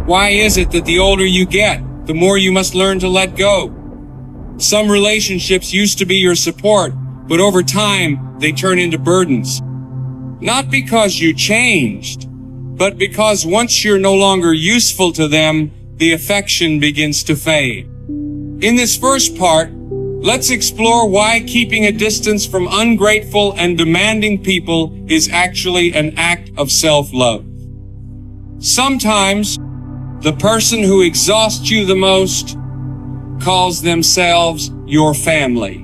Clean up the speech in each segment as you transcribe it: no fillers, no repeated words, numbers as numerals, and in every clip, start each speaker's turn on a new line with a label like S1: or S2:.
S1: Why is it that the older you get, the more you must learn to let go? Some relationships used to be your support, but over time, they turn into burdens. Not because you changed, but because once you're no longer useful to them, the affection begins to fade. In this first part, let's explore why keeping a distance from ungrateful and demanding people is actually an act of self-love. Sometimes, the person who exhausts you the most calls themselves your family.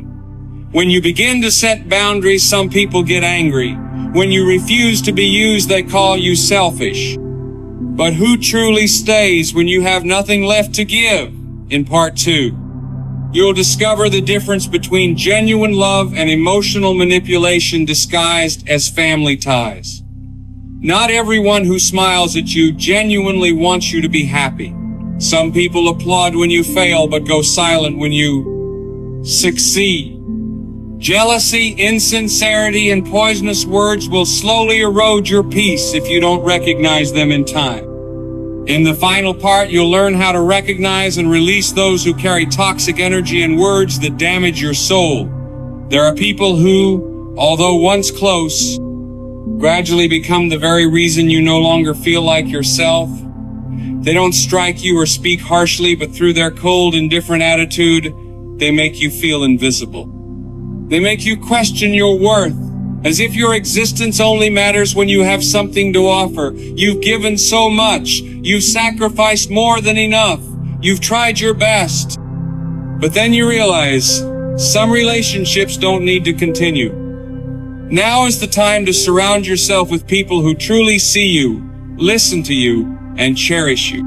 S1: When you begin to set boundaries, some people get angry. When you refuse to be used, they call you selfish. But who truly stays when you have nothing left to give? In part 2, you'll discover the difference between genuine love and emotional manipulation disguised as family ties. Not everyone who smiles at you genuinely wants you to be happy. Some people applaud when you fail but go silent when you succeed. Jealousy, insincerity, and poisonous words will slowly erode your peace if you don't recognize them in time. In the final part, you'll learn how to recognize and release those who carry toxic energy and words that damage your soul. There are people who, although once close, gradually become the very reason you no longer feel like yourself. They don't strike you or speak harshly, but through their cold, indifferent attitude, they make you feel invisible. They make you question your worth, as if your existence only matters when you have something to offer. You've given so much. You've sacrificed more than enough. You've tried your best. But then you realize some relationships don't need to continue. Now is the time to surround yourself with people who truly see you, listen to you, and cherish you.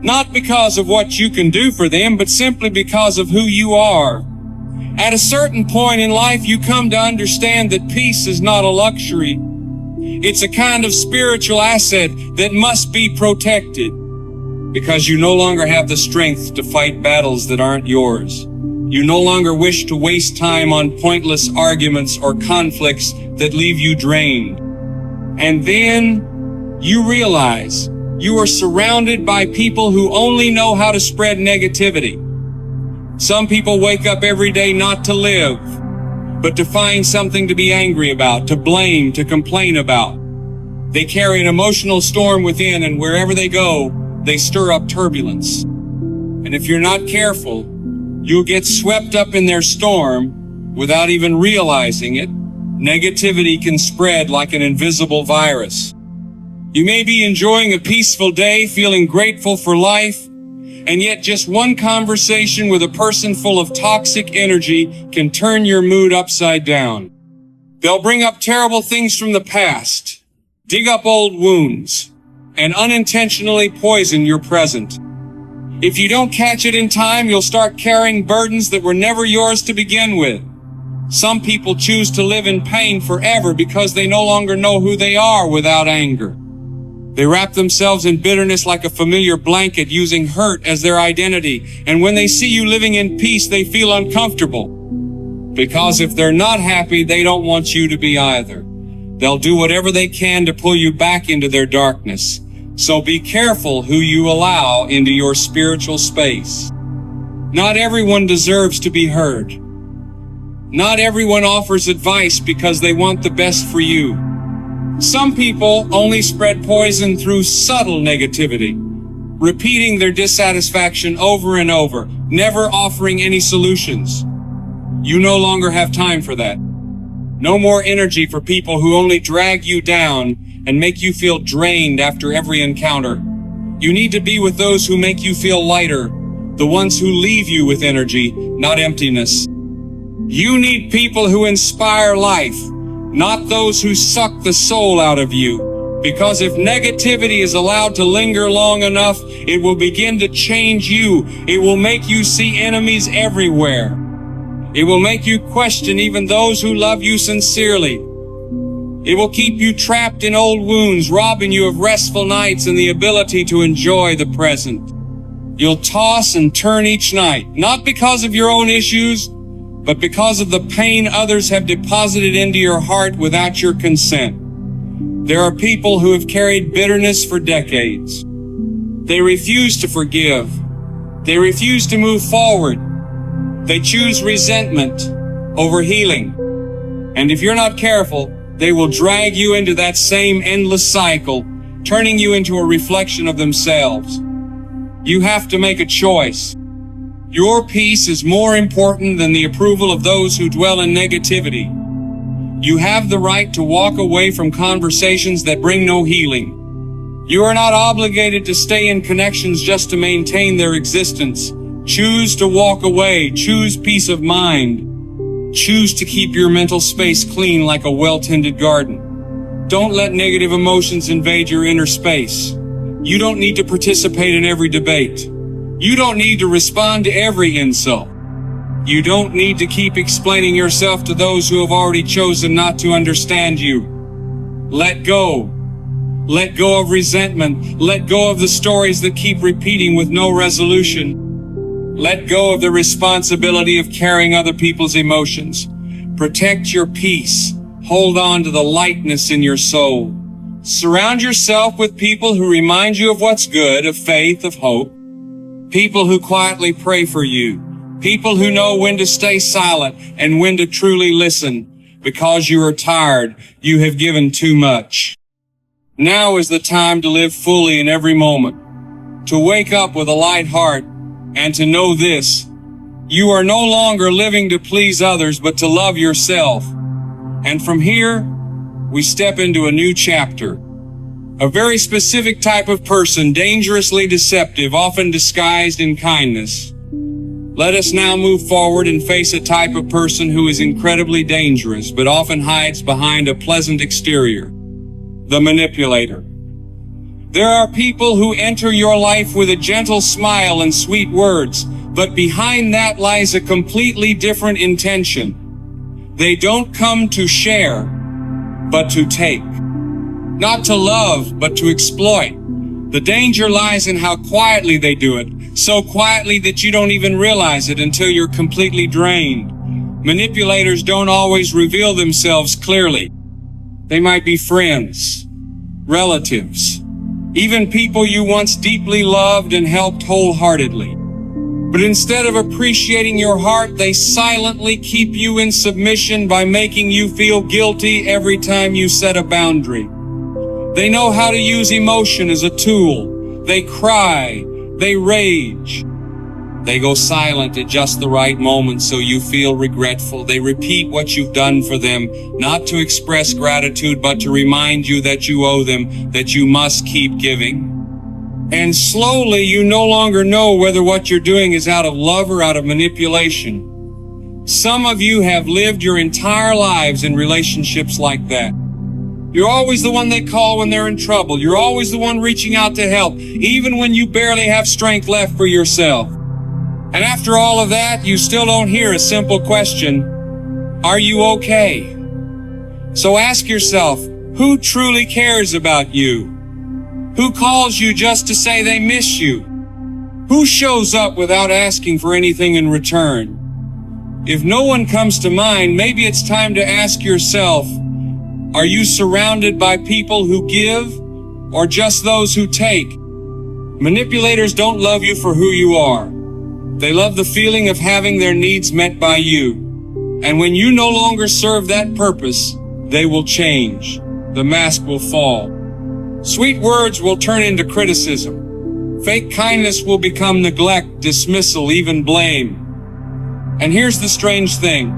S1: Not because of what you can do for them, but simply because of who you are. At a certain point in life, you come to understand that peace is not a luxury. It's a kind of spiritual asset that must be protected, because you no longer have the strength to fight battles that aren't yours. You no longer wish to waste time on pointless arguments or conflicts that leave you drained. And then you realize you are surrounded by people who only know how to spread negativity. Some people wake up every day not to live, but to find something to be angry about, to blame, to complain about. They carry an emotional storm within, and wherever they go, they stir up turbulence. And if you're not careful, you'll get swept up in their storm without even realizing it. Negativity can spread like an invisible virus. You may be enjoying a peaceful day, feeling grateful for life, and yet just one conversation with a person full of toxic energy can turn your mood upside down. They'll bring up terrible things from the past, dig up old wounds, and unintentionally poison your present. If you don't catch it in time, you'll start carrying burdens that were never yours to begin with. Some people choose to live in pain forever because they no longer know who they are without anger. They wrap themselves in bitterness like a familiar blanket, using hurt as their identity. And when they see you living in peace, they feel uncomfortable. Because if they're not happy, they don't want you to be either. They'll do whatever they can to pull you back into their darkness. So be careful who you allow into your spiritual space. Not everyone deserves to be heard. Not everyone offers advice because they want the best for you. Some people only spread poison through subtle negativity, repeating their dissatisfaction over and over, never offering any solutions. You no longer have time for that. No more energy for people who only drag you down and make you feel drained after every encounter. You need to be with those who make you feel lighter, the ones who leave you with energy, not emptiness. You need people who inspire life, not those who suck the soul out of you. Because if negativity is allowed to linger long enough, it will begin to change you. It will make you see enemies everywhere. It will make you question even those who love you sincerely. It will keep you trapped in old wounds, robbing you of restful nights and the ability to enjoy the present. You'll toss and turn each night, not because of your own issues, but because of the pain others have deposited into your heart without your consent. There are people who have carried bitterness for decades. They refuse to forgive. They refuse to move forward. They choose resentment over healing. And if you're not careful, they will drag you into that same endless cycle, turning you into a reflection of themselves. You have to make a choice. Your peace is more important than the approval of those who dwell in negativity. You have the right to walk away from conversations that bring no healing. You are not obligated to stay in connections just to maintain their existence. Choose to walk away. Choose peace of mind. Choose to keep your mental space clean like a well-tended garden. Don't let negative emotions invade your inner space. You don't need to participate in every debate. You don't need to respond to every insult. You don't need to keep explaining yourself to those who have already chosen not to understand you. Let go. Let go of resentment. Let go of the stories that keep repeating with no resolution. Let go of the responsibility of carrying other people's emotions. Protect your peace. Hold on to the lightness in your soul. Surround yourself with people who remind you of what's good, of faith, of hope. People who quietly pray for you. People who know when to stay silent and when to truly listen. Because you are tired, you have given too much. Now is the time to live fully in every moment. To wake up with a light heart and to know this. You are no longer living to please others, but to love yourself. And from here, we step into a new chapter. A very specific type of person, dangerously deceptive, often disguised in kindness. Let us now move forward and face a type of person who is incredibly dangerous, but often hides behind a pleasant exterior. The manipulator. There are people who enter your life with a gentle smile and sweet words, but behind that lies a completely different intention. They don't come to share, but to take. Not to love, but to exploit. The danger lies in how quietly they do it, so quietly that you don't even realize it until you're completely drained. Manipulators don't always reveal themselves clearly. They might be friends, relatives, even people you once deeply loved and helped wholeheartedly. But instead of appreciating your heart, they silently keep you in submission by making you feel guilty every time you set a boundary. They know how to use emotion as a tool. They cry, they rage. They go silent at just the right moment so you feel regretful. They repeat what you've done for them, not to express gratitude, but to remind you that you owe them, that you must keep giving. And slowly you no longer know whether what you're doing is out of love or out of manipulation. Some of you have lived your entire lives in relationships like that. You're always the one they call when they're in trouble. You're always the one reaching out to help, even when you barely have strength left for yourself. And after all of that, you still don't hear a simple question: are you okay? So ask yourself, who truly cares about you? Who calls you just to say they miss you? Who shows up without asking for anything in return? If no one comes to mind, maybe it's time to ask yourself, are you surrounded by people who give, or just those who take? Manipulators don't love you for who you are. They love the feeling of having their needs met by you. And when you no longer serve that purpose, they will change. The mask will fall. Sweet words will turn into criticism. Fake kindness will become neglect, dismissal, even blame. And here's the strange thing,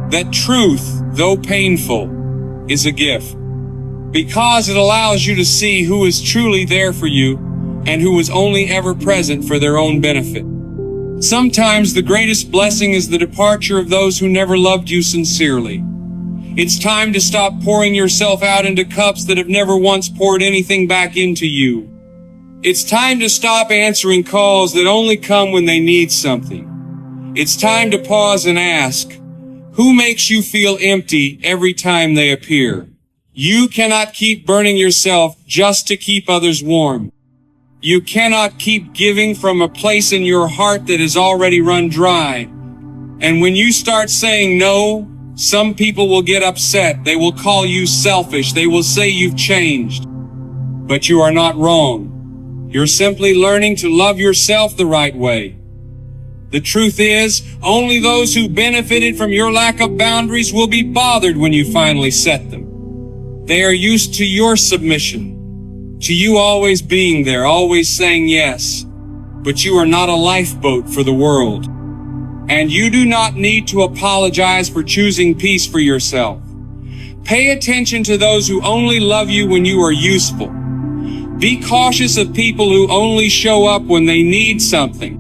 S1: that truth, though painful, is a gift. Because it allows you to see who is truly there for you and who is only ever present for their own benefit. Sometimes the greatest blessing is the departure of those who never loved you sincerely. It's time to stop pouring yourself out into cups that have never once poured anything back into you. It's time to stop answering calls that only come when they need something. It's time to pause and ask, who makes you feel empty every time they appear? You cannot keep burning yourself just to keep others warm. You cannot keep giving from a place in your heart that is already run dry. And when you start saying no, some people will get upset. They will call you selfish. They will say you've changed. But you are not wrong. You're simply learning to love yourself the right way. The truth is, only those who benefited from your lack of boundaries will be bothered when you finally set them. They are used to your submission, to you always being there, always saying yes. But you are not a lifeboat for the world. And you do not need to apologize for choosing peace for yourself. Pay attention to those who only love you when you are useful. Be cautious of people who only show up when they need something.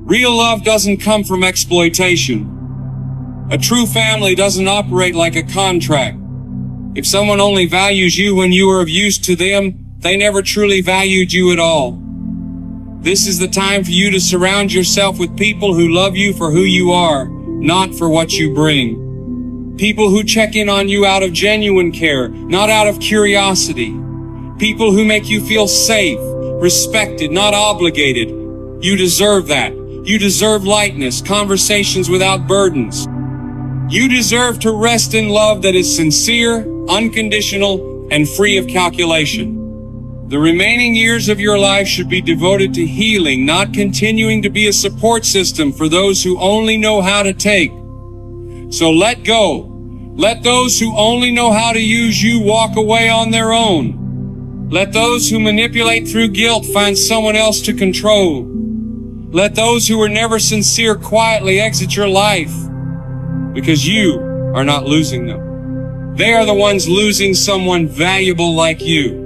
S1: Real love doesn't come from exploitation. A true family doesn't operate like a contract. If someone only values you when you are of use to them, they never truly valued you at all. This is the time for you to surround yourself with people who love you for who you are, not for what you bring. People who check in on you out of genuine care, not out of curiosity. People who make you feel safe, respected, not obligated. You deserve that. You deserve lightness, conversations without burdens. You deserve to rest in love that is sincere, unconditional, and free of calculation. The remaining years of your life should be devoted to healing, not continuing to be a support system for those who only know how to take. So let go. Let those who only know how to use you walk away on their own. Let those who manipulate through guilt find someone else to control. Let those who are never sincere quietly exit your life, because you are not losing them. They are the ones losing someone valuable like you.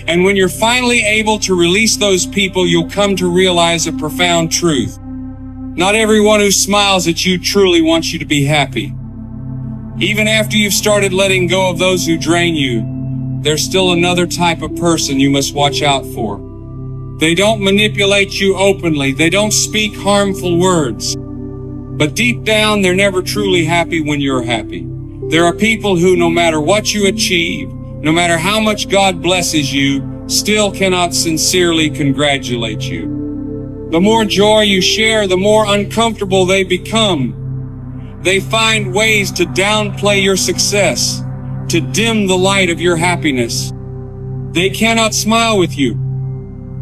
S1: And when you're finally able to release those people, you'll come to realize a profound truth. Not everyone who smiles at you truly wants you to be happy. Even after you've started letting go of those who drain you, there's still another type of person you must watch out for. They don't manipulate you openly. They don't speak harmful words. But deep down, they're never truly happy when you're happy. There are people who, no matter what you achieve, no matter how much God blesses you, still cannot sincerely congratulate you. The more joy you share, the more uncomfortable they become. They find ways to downplay your success, to dim the light of your happiness. They cannot smile with you,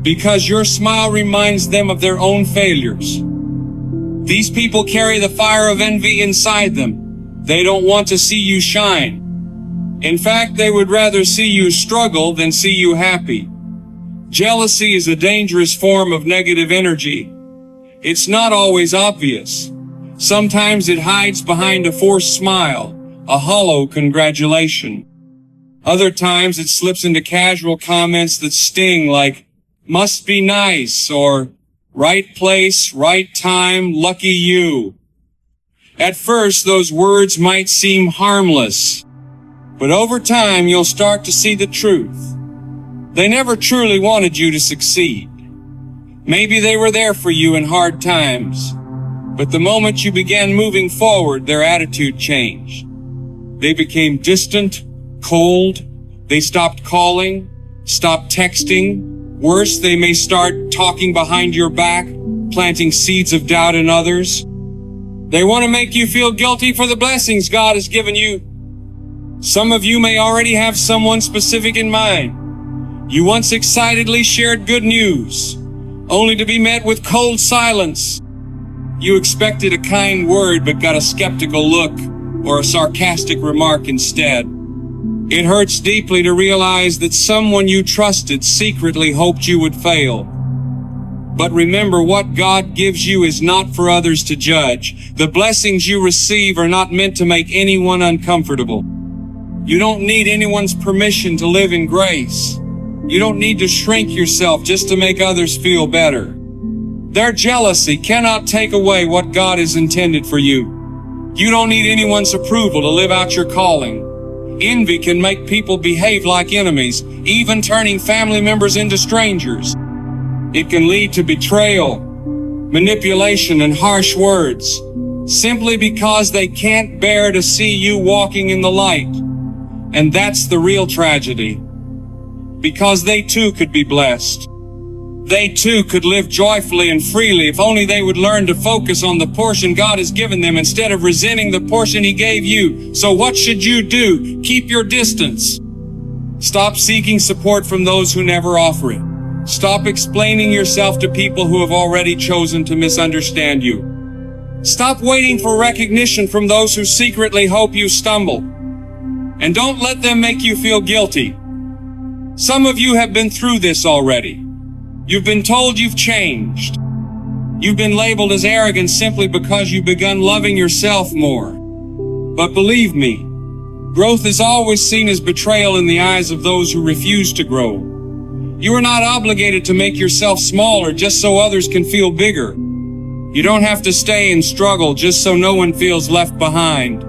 S1: because your smile reminds them of their own failures. These people carry the fire of envy inside them. They don't want to see you shine. In fact, they would rather see you struggle than see you happy. Jealousy is a dangerous form of negative energy. It's not always obvious. Sometimes it hides behind a forced smile, a hollow congratulation. Other times it slips into casual comments that sting, like, "Must be nice," or "Right place, right time, lucky you." At first, those words might seem harmless. But over time, you'll start to see the truth. They never truly wanted you to succeed. Maybe they were there for you in hard times, but the moment you began moving forward, their attitude changed. They became distant, cold. They stopped calling, stopped texting. Worse, they may start talking behind your back, planting seeds of doubt in others. They want to make you feel guilty for the blessings God has given you. Some of you may already have someone specific in mind. You once excitedly shared good news, only to be met with cold silence. You expected a kind word but got a skeptical look or a sarcastic remark instead. It hurts deeply to realize that someone you trusted secretly hoped you would fail. But remember, what God gives you is not for others to judge. The blessings you receive are not meant to make anyone uncomfortable. You don't need anyone's permission to live in grace. You don't need to shrink yourself just to make others feel better. Their jealousy cannot take away what God has intended for you. You don't need anyone's approval to live out your calling. Envy can make people behave like enemies, even turning family members into strangers. It can lead to betrayal, manipulation, and harsh words, simply because they can't bear to see you walking in the light. And that's the real tragedy. Because they too could be blessed. They too could live joyfully and freely if only they would learn to focus on the portion God has given them instead of resenting the portion He gave you. So what should you do? Keep your distance. Stop seeking support from those who never offer it. Stop explaining yourself to people who have already chosen to misunderstand you. Stop waiting for recognition from those who secretly hope you stumble. And don't let them make you feel guilty. Some of you have been through this already. You've been told you've changed. You've been labeled as arrogant simply because you've begun loving yourself more. But believe me, growth is always seen as betrayal in the eyes of those who refuse to grow. You are not obligated to make yourself smaller just so others can feel bigger. You don't have to stay and struggle just so no one feels left behind.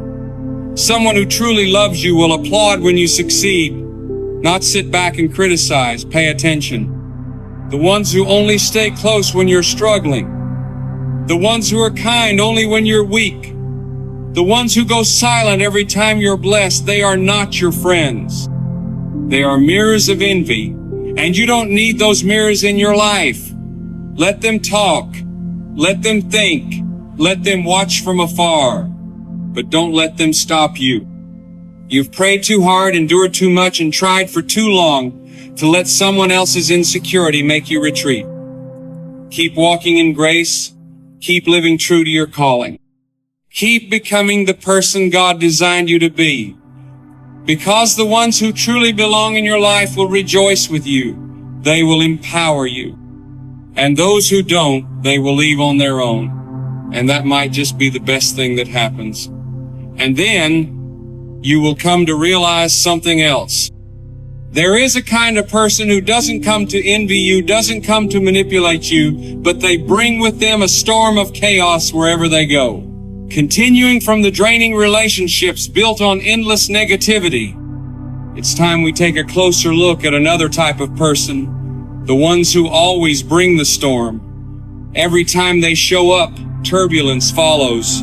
S1: Someone who truly loves you will applaud when you succeed, not sit back and criticize. Pay attention. The ones who only stay close when you're struggling. The ones who are kind only when you're weak. The ones who go silent every time you're blessed, they are not your friends. They are mirrors of envy, and you don't need those mirrors in your life. Let them talk. Let them think. Let them watch from afar. But don't let them stop you. You've prayed too hard, endured too much, and tried for too long to let someone else's insecurity make you retreat. Keep walking in grace. Keep living true to your calling. Keep becoming the person God designed you to be. Because the ones who truly belong in your life will rejoice with you. They will empower you. And those who don't, they will leave on their own. And that might just be the best thing that happens. And then you will come to realize something else. There is a kind of person who doesn't come to envy you, doesn't come to manipulate you, but they bring with them a storm of chaos wherever they go. Continuing from the draining relationships built on endless negativity, it's time we take a closer look at another type of person, the ones who always bring the storm. Every time they show up, turbulence follows.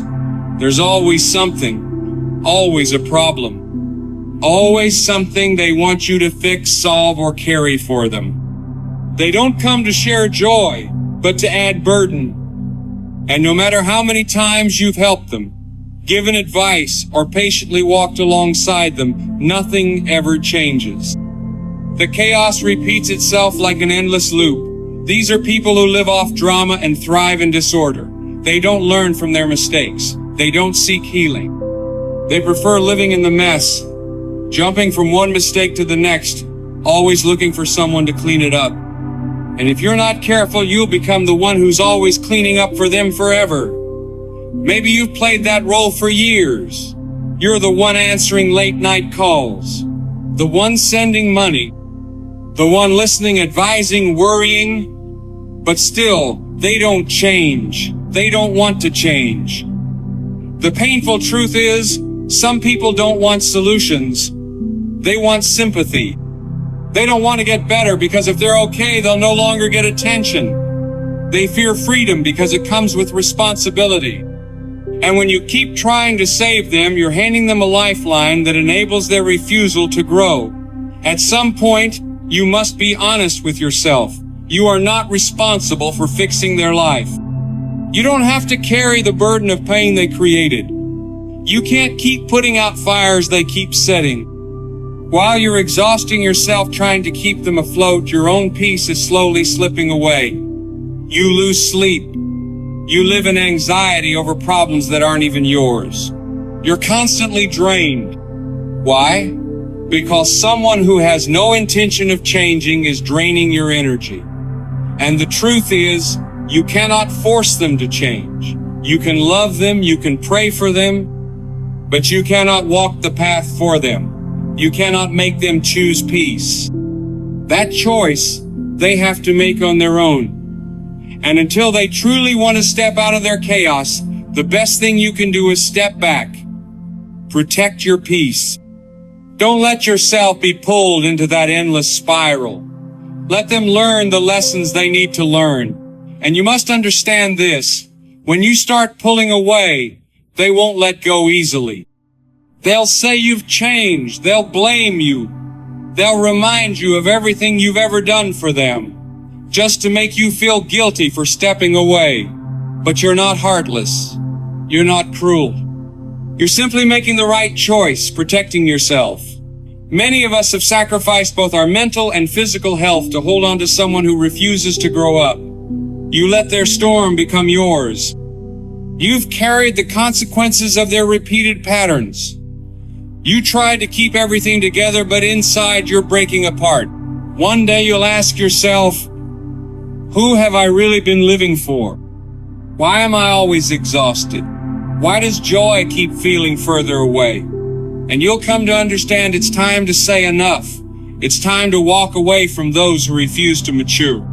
S1: There's always something, always a problem, always something they want you to fix, solve, or carry for them. They don't come to share joy, but to add burden. And no matter how many times you've helped them, given advice, or patiently walked alongside them, nothing ever changes. The chaos repeats itself like an endless loop. These are people who live off drama and thrive in disorder. They don't learn from their mistakes. They don't seek healing. They prefer living in the mess, jumping from one mistake to the next, always looking for someone to clean it up. And if you're not careful, you'll become the one who's always cleaning up for them forever. Maybe you've played that role for years. You're the one answering late night calls, the one sending money, the one listening, advising, worrying, but still, they don't change. They don't want to change. The painful truth is, some people don't want solutions. They want sympathy. They don't want to get better because if they're okay, they'll no longer get attention. They fear freedom because it comes with responsibility. And when you keep trying to save them, you're handing them a lifeline that enables their refusal to grow. At some point, you must be honest with yourself. You are not responsible for fixing their life. You don't have to carry the burden of pain they created. You can't keep putting out fires they keep setting. While you're exhausting yourself trying to keep them afloat, your own peace is slowly slipping away. You lose sleep. You live in anxiety over problems that aren't even yours. You're constantly drained. Why? Because someone who has no intention of changing is draining your energy. And the truth is, you cannot force them to change. You can love them, you can pray for them, but you cannot walk the path for them. You cannot make them choose peace. That choice they have to make on their own. And until they truly want to step out of their chaos, the best thing you can do is step back. Protect your peace. Don't let yourself be pulled into that endless spiral. Let them learn the lessons they need to learn. And you must understand this. When you start pulling away, they won't let go easily. They'll say you've changed. They'll blame you. They'll remind you of everything you've ever done for them, just to make you feel guilty for stepping away. But you're not heartless. You're not cruel. You're simply making the right choice, protecting yourself. Many of us have sacrificed both our mental and physical health to hold on to someone who refuses to grow up. You let their storm become yours. You've carried the consequences of their repeated patterns. You tried to keep everything together, but inside you're breaking apart. One day you'll ask yourself, who have I really been living for? Why am I always exhausted? Why does joy keep feeling further away? And you'll come to understand it's time to say enough. It's time to walk away from those who refuse to mature.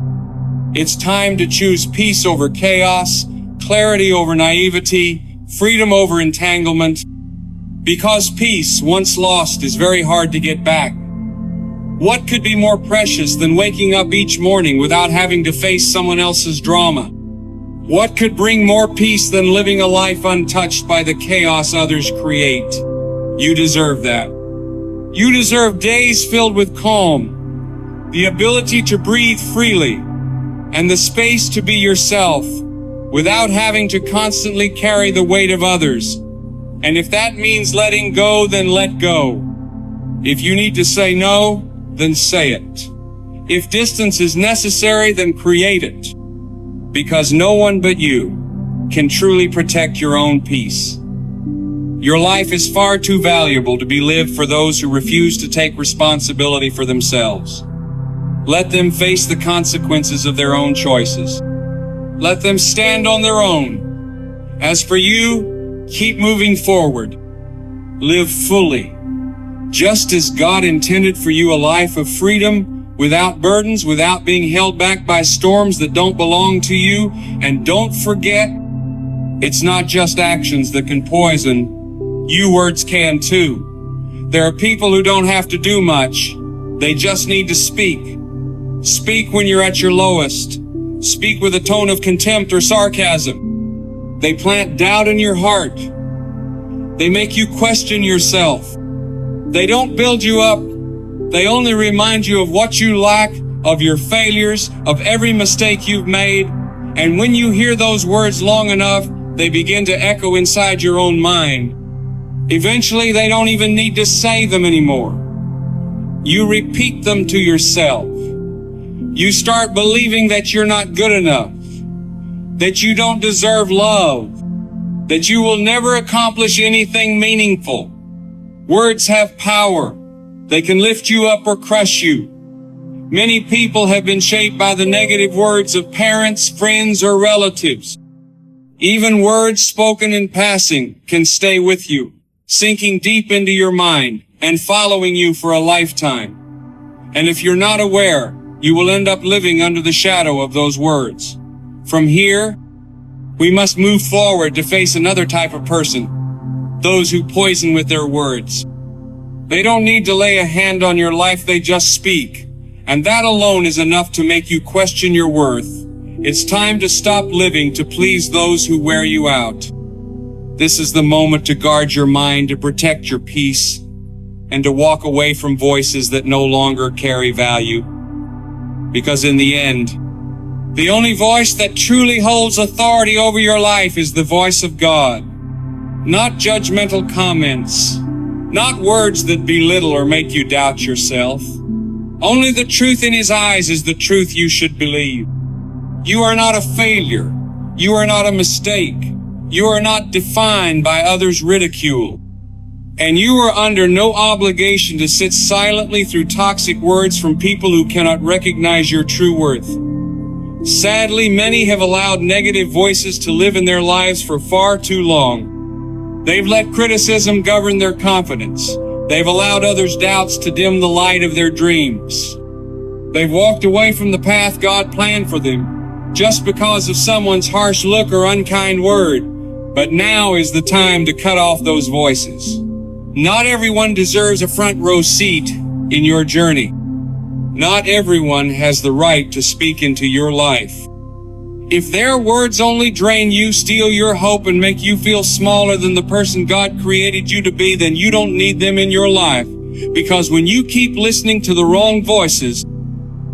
S1: It's time to choose peace over chaos, clarity over naivety, freedom over entanglement. Because peace, once lost, is very hard to get back. What could be more precious than waking up each morning without having to face someone else's drama? What could bring more peace than living a life untouched by the chaos others create? You deserve that. You deserve days filled with calm, the ability to breathe freely, and the space to be yourself without having to constantly carry the weight of others. And if that means letting go, then let go. If you need to say no, then say it. If distance is necessary, then create it. Because no one but you can truly protect your own peace. Your life is far too valuable to be lived for those who refuse to take responsibility for themselves. Let them face the consequences of their own choices. Let them stand on their own. As for you, keep moving forward. Live fully, just as God intended for you, a life of freedom, without burdens, without being held back by storms that don't belong to you. And don't forget, it's not just actions that can poison. You words can too. There are people who don't have to do much. They just need to speak. Speak when you're at your lowest. Speak with a tone of contempt or sarcasm. They plant doubt in your heart. They make you question yourself. They don't build you up. They only remind you of what you lack, of your failures, of every mistake you've made. And when you hear those words long enough, they begin to echo inside your own mind. Eventually, they don't even need to say them anymore. You repeat them to yourself. You start believing that you're not good enough, that you don't deserve love, that you will never accomplish anything meaningful. Words have power. They can lift you up or crush you. Many people have been shaped by the negative words of parents, friends, or relatives. Even words spoken in passing can stay with you, sinking deep into your mind and following you for a lifetime. And if you're not aware, you will end up living under the shadow of those words. From here, we must move forward to face another type of person, those who poison with their words. They don't need to lay a hand on your life, they just speak. And that alone is enough to make you question your worth. It's time to stop living to please those who wear you out. This is the moment to guard your mind, to protect your peace, and to walk away from voices that no longer carry value. Because in the end, the only voice that truly holds authority over your life is the voice of God. Not judgmental comments, not words that belittle or make you doubt yourself. Only the truth in His eyes is the truth you should believe. You are not a failure. You are not a mistake. You are not defined by others' ridicule. And you are under no obligation to sit silently through toxic words from people who cannot recognize your true worth. Sadly, many have allowed negative voices to live in their lives for far too long. They've let criticism govern their confidence. They've allowed others' doubts to dim the light of their dreams. They've walked away from the path God planned for them just because of someone's harsh look or unkind word. But now is the time to cut off those voices. Not everyone deserves a front row seat in your journey. Not everyone has the right to speak into your life. If their words only drain you, steal your hope, and make you feel smaller than the person God created you to be, then you don't need them in your life. Because when you keep listening to the wrong voices,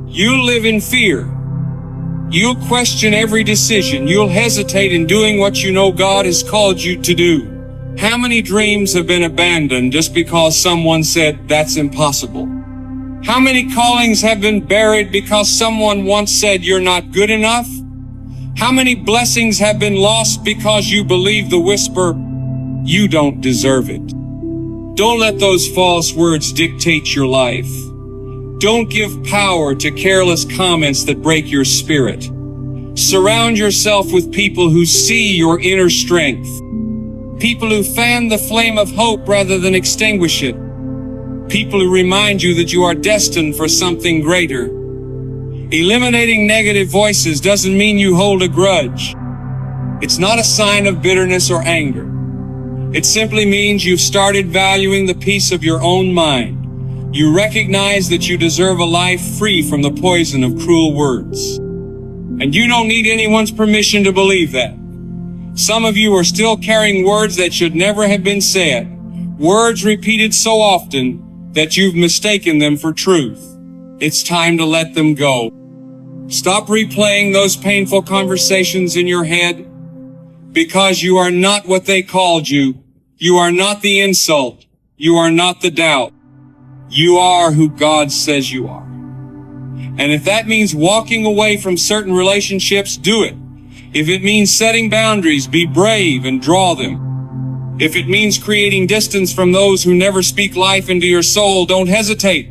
S1: you'll live in fear. You'll question every decision. You'll hesitate in doing what you know God has called you to do. How many dreams have been abandoned just because someone said, "That's impossible"? How many callings have been buried because someone once said, "You're not good enough"? How many blessings have been lost because you believe the whisper, "You don't deserve it"? Don't let those false words dictate your life. Don't give power to careless comments that break your spirit. Surround yourself with people who see your inner strength. People who fan the flame of hope rather than extinguish it. People who remind you that you are destined for something greater. Eliminating negative voices doesn't mean you hold a grudge. It's not a sign of bitterness or anger. It simply means you've started valuing the peace of your own mind. You recognize that you deserve a life free from the poison of cruel words. And you don't need anyone's permission to believe that. Some of you are still carrying words that should never have been said, words repeated so often that you've mistaken them for truth. It's time to let them go. Stop replaying those painful conversations in your head, because you are not what they called you. You are not the insult. You are not the doubt. You are who God says you are. And if that means walking away from certain relationships, do it. If it means setting boundaries, be brave and draw them. If it means creating distance from those who never speak life into your soul, don't hesitate.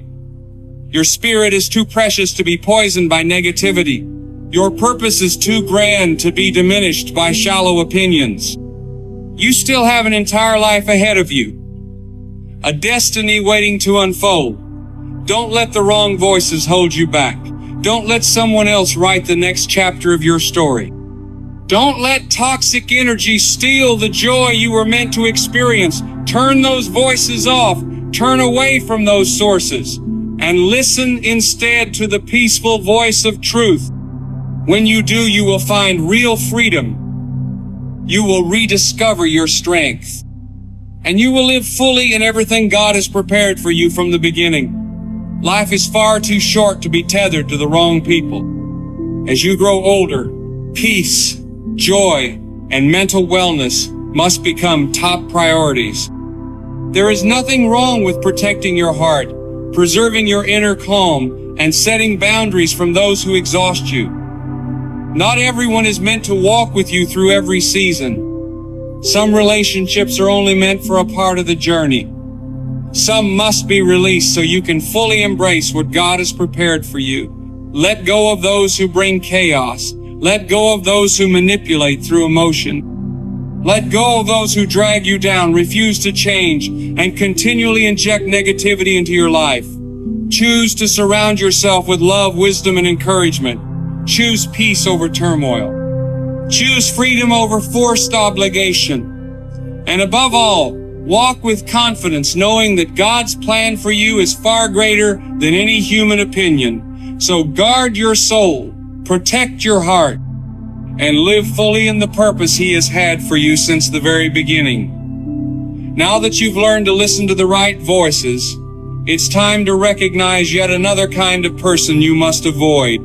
S1: Your spirit is too precious to be poisoned by negativity. Your purpose is too grand to be diminished by shallow opinions. You still have an entire life ahead of you, a destiny waiting to unfold. Don't let the wrong voices hold you back. Don't let someone else write the next chapter of your story. Don't let toxic energy steal the joy you were meant to experience. Turn those voices off. Turn away from those sources and listen instead to the peaceful voice of truth. When you do, you will find real freedom. You will rediscover your strength. And you will live fully in everything God has prepared for you from the beginning. Life is far too short to be tethered to the wrong people. As you grow older, peace, joy, and mental wellness must become top priorities. There is nothing wrong with protecting your heart, preserving your inner calm, and setting boundaries from those who exhaust you. Not everyone is meant to walk with you through every season. Some relationships are only meant for a part of the journey. Some must be released so you can fully embrace what God has prepared for you. Let go of those who bring chaos. Let go of those who manipulate through emotion. Let go of those who drag you down, refuse to change, and continually inject negativity into your life. Choose to surround yourself with love, wisdom, and encouragement. Choose peace over turmoil. Choose freedom over forced obligation. And above all, walk with confidence, knowing that God's plan for you is far greater than any human opinion. So guard your soul, protect your heart, and live fully in the purpose He has had for you since the very beginning. Now that you've learned to listen to the right voices, it's time to recognize yet another kind of person you must avoid.